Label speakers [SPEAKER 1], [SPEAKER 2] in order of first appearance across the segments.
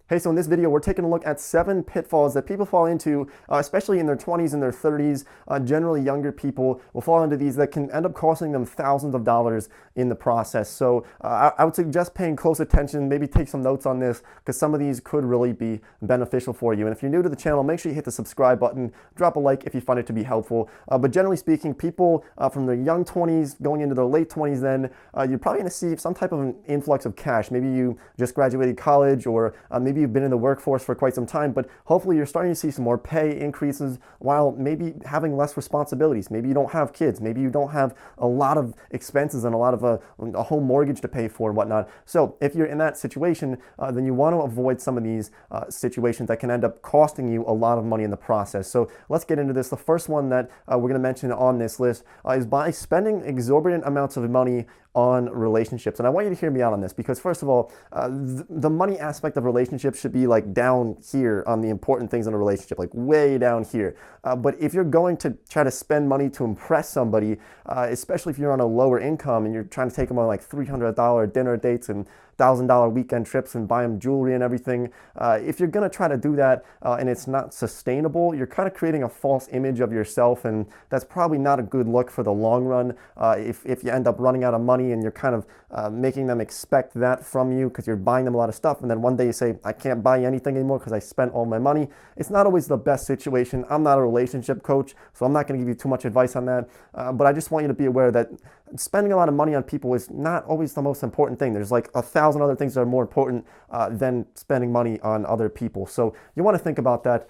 [SPEAKER 1] Hey, so in this video, we're taking a look at 7 pitfalls that people fall into, especially in their 20s and their 30s. Generally, younger people will fall into these that can end up costing them thousands of dollars in the process. So I would suggest paying close attention, maybe take some notes on this, because some of these could really be beneficial for you. And if you're new to the channel, make sure you hit the subscribe button, drop a like if you find it to be helpful. But generally speaking, people from their young 20s going into their late 20s, then you're probably going to see some type of an influx of cash. Maybe you just graduated college, or maybe you've been in the workforce for quite some time, but hopefully you're starting to see some more pay increases while maybe having less responsibilities. Maybe you don't have kids. Maybe you don't have a lot of expenses and a lot of a home mortgage to pay for and whatnot. So if you're in that situation, then you want to avoid some of these situations that can end up costing you a lot of money in the process. So let's get into this. The first one that we're going to mention on this list is by spending exorbitant amounts of money on relationships. And I want you to hear me out on this, because first of all, the money aspect of relationships should be like down here on the important things in a relationship, like way down here. But if you're going to try to spend money to impress somebody, especially if you're on a lower income and you're trying to take them on like $300 dinner dates and $1,000 weekend trips and buy them jewelry and everything, if you're going to try to do that and it's not sustainable, you're kind of creating a false image of yourself, and that's probably not a good look for the long run. If you end up running out of money and you're kind of making them expect that from you because you're buying them a lot of stuff, and then one day you say, I can't buy anything anymore because I spent all my money, it's not always the best situation. I'm not a relationship coach, so I'm not going to give you too much advice on that, but I just want you to be aware that spending a lot of money on people is not always the most important thing. There's like 1,000 other things that are more important than spending money on other people. So you want to think about that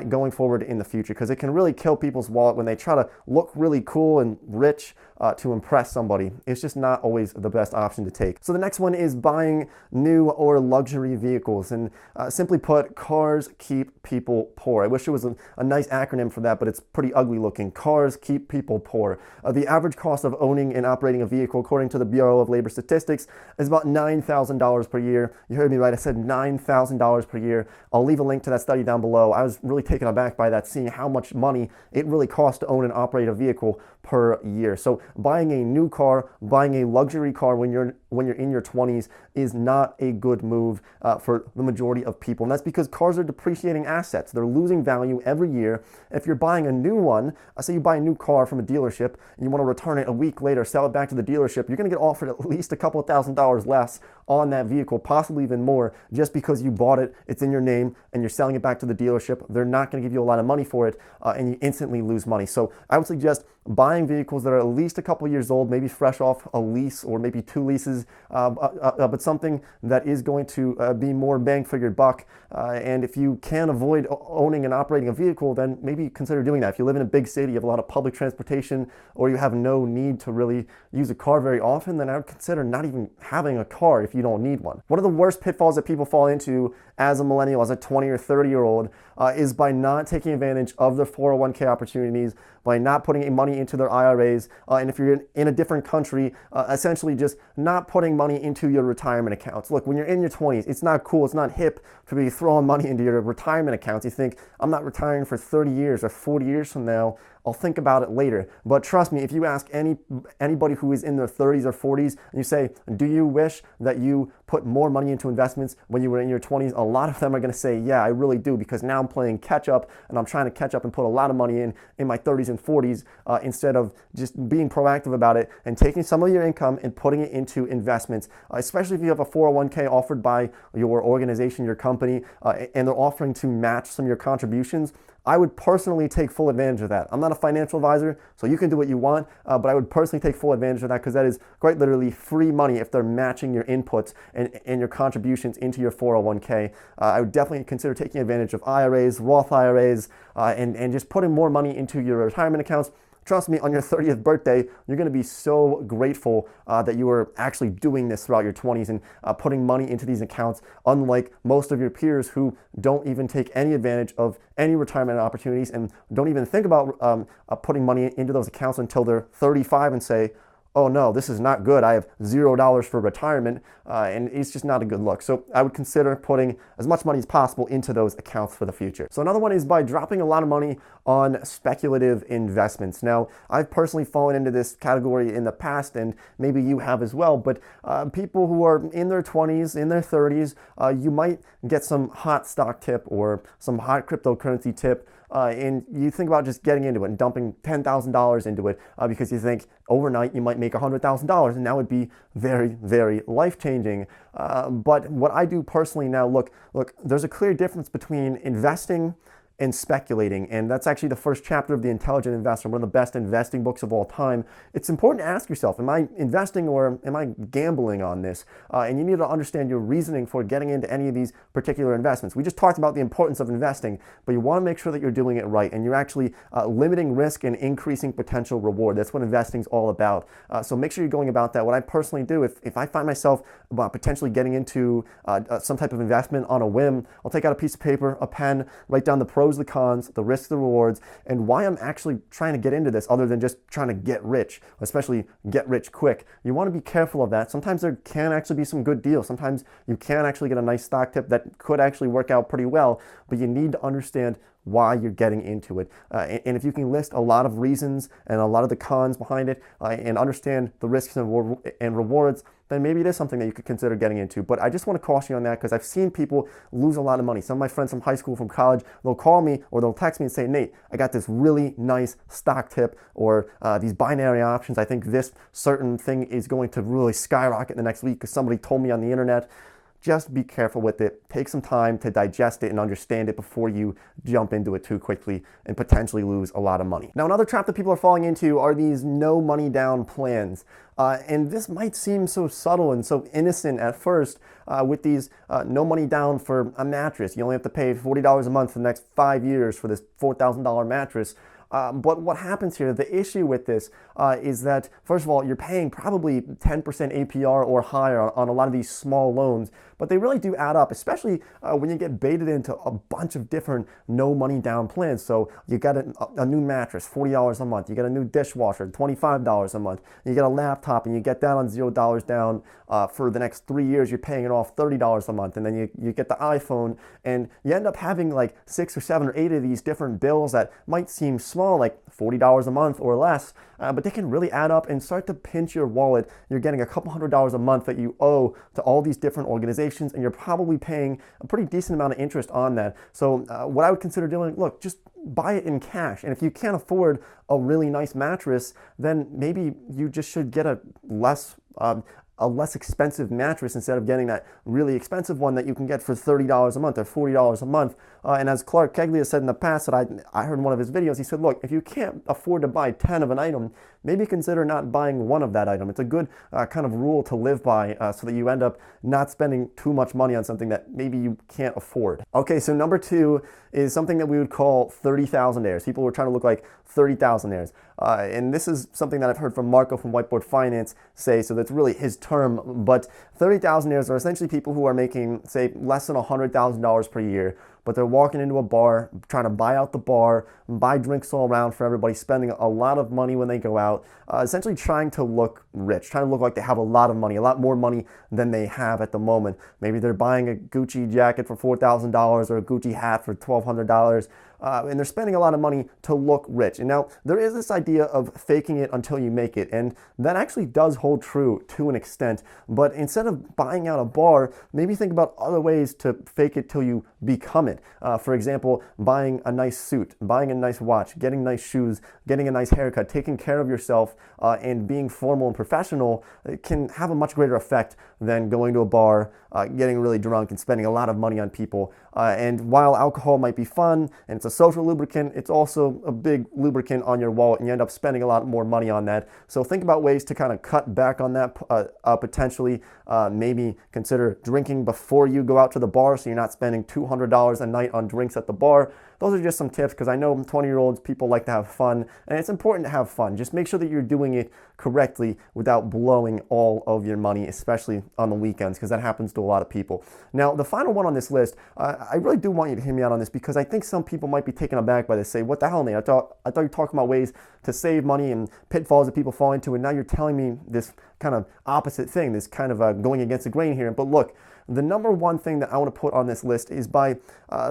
[SPEAKER 1] going forward in the future, because it can really kill people's wallet when they try to look really cool and rich to impress somebody. It's just not always the best option to take. So the next one is buying new or luxury vehicles. And simply put, cars keep people poor. I wish there was a nice acronym for that, but it's pretty ugly looking. Cars keep people poor. The average cost of owning and operating a vehicle, according to the Bureau of Labor Statistics, is about $9,000 per year. You heard me right, I said $9,000 per year. I'll leave a link to that study down below. I was really taken aback by that, seeing how much money it really costs to own and operate a vehicle per year. So buying a new car, buying a luxury car when you're in your 20s is not a good move for the majority of people. And that's because cars are depreciating assets. They're losing value every year. If you're buying a new one, say you buy a new car from a dealership and you want to return it a week later, sell it back to the dealership, you're going to get offered at least a couple of $1,000s less on that vehicle, possibly even more, just because you bought it, it's in your name, and you're selling it back to the dealership. They're not going to give you a lot of money for it, and you instantly lose money. So I would suggest buying vehicles that are at least a couple years old, maybe fresh off a lease or maybe 2 leases, but something that is going to be more bang for your buck. And if you can avoid owning and operating a vehicle, then maybe consider doing that. If you live in a big city, you have a lot of public transportation, or you have no need to really use a car very often, then I would consider not even having a car if you don't need one. One of the worst pitfalls that people fall into as a millennial, as a 20 or 30-year-old, is by not taking advantage of their 401k opportunities, by not putting money into their IRAs, and if you're in a different country, essentially just not putting money into your retirement accounts. Look, when you're in your 20s, it's not cool, it's not hip to be throwing money into your retirement accounts. You think, I'm not retiring for 30 years or 40 years from now, I'll think about it later. But trust me, if you ask anybody who is in their 30s or 40s, and you say, do you wish that you put more money into investments when you were in your 20s? A lot of them are going to say, yeah, I really do, because now I'm playing catch up, and I'm trying to catch up and put a lot of money in my 30s and 40s, instead of just being proactive about it and taking some of your income and putting it into investments, especially if you have a 401k offered by your organization, your company, and they're offering to match some of your contributions. I would personally take full advantage of that. I'm not a financial advisor, so you can do what you want, but I would personally take full advantage of that, because that is quite literally free money if they're matching your inputs and your contributions into your 401k. I would definitely consider taking advantage of IRAs, Roth IRAs, and just putting more money into your retirement accounts. Trust me, on your 30th birthday, you're going to be so grateful that you were actually doing this throughout your 20s and putting money into these accounts, unlike most of your peers who don't even take any advantage of any retirement opportunities and don't even think about putting money into those accounts until they're 35 and say, oh no, this is not good. I have $0 for retirement, and it's just not a good look. So I would consider putting as much money as possible into those accounts for the future. So another one is by dropping a lot of money on speculative investments. Now, I've personally fallen into this category in the past, and maybe you have as well, but people who are in their 20s, in their 30s, you might get some hot stock tip or some hot cryptocurrency tip, and you think about just getting into it and dumping $10,000 into it because you think overnight you might make $100,000, and that would be very, very life-changing. But what I do personally now, look, there's a clear difference between investing and speculating, and that's actually the first chapter of The Intelligent Investor, one of the best investing books of all time. It's important to ask yourself, am I investing or am I gambling on this? And you need to understand your reasoning for getting into any of these particular investments. We just talked about the importance of investing, but you want to make sure that you're doing it right and you're actually limiting risk and increasing potential reward. That's what investing is all about. So make sure you're going about that. What I personally do, if I find myself potentially getting into some type of investment on a whim, I'll take out a piece of paper, a pen, write down the pros, the cons, the risks, the rewards, and why I'm actually trying to get into this other than just trying to get rich, especially get rich quick. You want to be careful of that. Sometimes there can actually be some good deals. Sometimes you can actually get a nice stock tip that could actually work out pretty well, but you need to understand why you're getting into it. And if you can list a lot of reasons and a lot of the cons behind it and understand the risks and rewards, then maybe it is something that you could consider getting into. But I just want to caution you on that because I've seen people lose a lot of money. Some of my friends from high school, from college, they'll call me or they'll text me and say, Nate, I got this really nice stock tip or these binary options. I think this certain thing is going to really skyrocket in the next week because somebody told me on the internet. Just be careful with it. Take some time to digest it and understand it before you jump into it too quickly and potentially lose a lot of money. Now, another trap that people are falling into are these no money down plans. And this might seem so subtle and so innocent at first with these no money down for a mattress. You only have to pay $40 a month for the next 5 years for this $4,000 mattress. But what happens here, the issue with this is that, first of all, you're paying probably 10% APR or higher on a lot of these small loans, but they really do add up, especially when you get baited into a bunch of different no money down plans. So you got a new mattress, $40 a month. You get a new dishwasher, $25 a month. You get a laptop and you get that on $0 down for the next 3 years. You're paying it off $30 a month. And then you get the iPhone and you end up having like 6 or 7 or 8 of these different bills that might seem small, like $40 a month or less, but they can really add up and start to pinch your wallet. You're getting a couple $100s a month that you owe to all these different organizations, and you're probably paying a pretty decent amount of interest on that. So what I would consider doing, look, just buy it in cash. And if you can't afford a really nice mattress, then maybe you just should get a less expensive mattress instead of getting that really expensive one that you can get for $30 a month or $40 a month. And as Clark Kegley has said in the past that I heard in one of his videos, he said, look, if you can't afford to buy 10 of an item, maybe consider not buying one of that item. It's a good kind of rule to live by so that you end up not spending too much money on something that maybe you can't afford. Okay, so number 2 is something that we would call 30,000daires. People who are trying to look like 30,000daires. And this is something that I've heard from Marco from Whiteboard Finance say, so that's really his term, but 30,000daires are essentially people who are making, say, less than $100,000 per year, but they're walking into a bar, trying to buy out the bar, buy drinks all around for everybody, spending a lot of money when they go out, essentially trying to look rich, trying to look like they have a lot of money, a lot more money than they have at the moment. Maybe they're buying a Gucci jacket for $4,000 or a Gucci hat for $1,200. And they're spending a lot of money to look rich. And now there is this idea of faking it until you make it, and that actually does hold true to an extent. But instead of buying out a bar, maybe think about other ways to fake it till you become it. For example, buying a nice suit, buying a nice watch, getting nice shoes, getting a nice haircut, taking care of yourself, and being formal and professional can have a much greater effect than going to a bar, getting really drunk and spending a lot of money on people. And while alcohol might be fun and it's a social lubricant, it's also a big lubricant on your wallet, and you end up spending a lot more money on that. So think about ways to kind of cut back on that potentially. Maybe consider drinking before you go out to the bar so you're not spending $200 a night on drinks at the bar. those are just some tips because I know 20-year-olds, people like to have fun, and it's important to have fun. Just make sure that you're doing it correctly without blowing all of your money, especially on the weekends, because that happens to a lot of people. Now, the final one on this list, I really do want you to hear me out on this because I think some people might be taken aback by this. Say, what the hell, Nate? I thought you were talking about ways to save money and pitfalls that people fall into, and now you're telling me this kind of opposite thing, this kind of going against the grain here. But look, the number one thing that I want to put on this list is the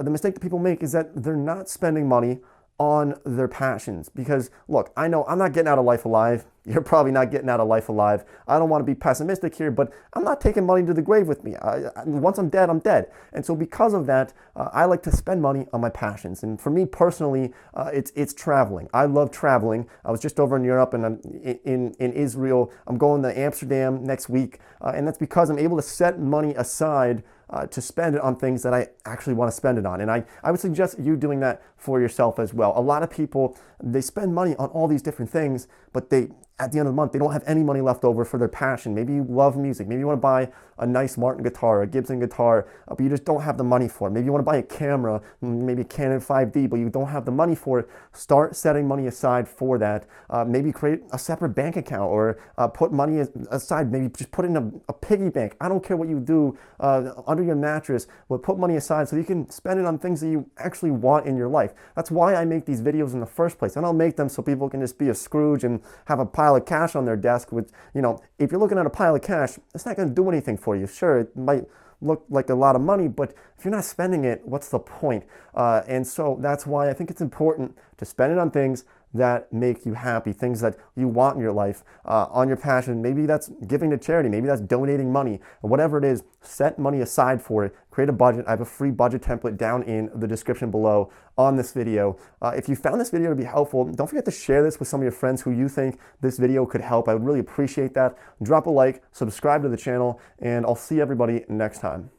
[SPEAKER 1] mistake that people make is that they're not spending money on their passions. Because look, I know I'm not getting out of life alive. You're probably not getting out of life alive. I don't want to be pessimistic here, but I'm not taking money to the grave with me. Once I'm dead, I'm dead. And so because of that, I like to spend money on my passions. And for me personally, it's traveling. I love traveling. I was just over in Europe and I'm in Israel. I'm going to Amsterdam next week. And that's because I'm able to set money aside to spend it on things that I actually want to spend it on. And I would suggest you doing that for yourself as well. A lot of people, they spend money on all these different things, but at the end of the month, they don't have any money left over for their passion. Maybe you love music. Maybe you want to buy a nice Martin guitar, a Gibson guitar, but you just don't have the money for it. Maybe you want to buy a camera, maybe a Canon 5D, but you don't have the money for it. Start setting money aside for that. Maybe create a separate bank account or put money aside. Maybe just put it in a piggy bank. I don't care what you do under your mattress, but put money aside so you can spend it on things that you actually want in your life. That's why I make these videos in the first place. I don't make them so people can just be a Scrooge and have a pile of cash on their desk. With, if you're looking at a pile of cash, it's not going to do anything for you. Sure, it might look like a lot of money, but if you're not spending it, what's the point? And so that's why I think it's important to spend it on things that make you happy, things that you want in your life, on your passion. Maybe that's giving to charity, maybe that's donating money, or whatever it is, set money aside for it, create a budget. I have a free budget template down in the description below on this video. If you found this video to be helpful, don't forget to share this with some of your friends who you think this video could help. I would really appreciate that. Drop a like, subscribe to the channel, and I'll see everybody next time.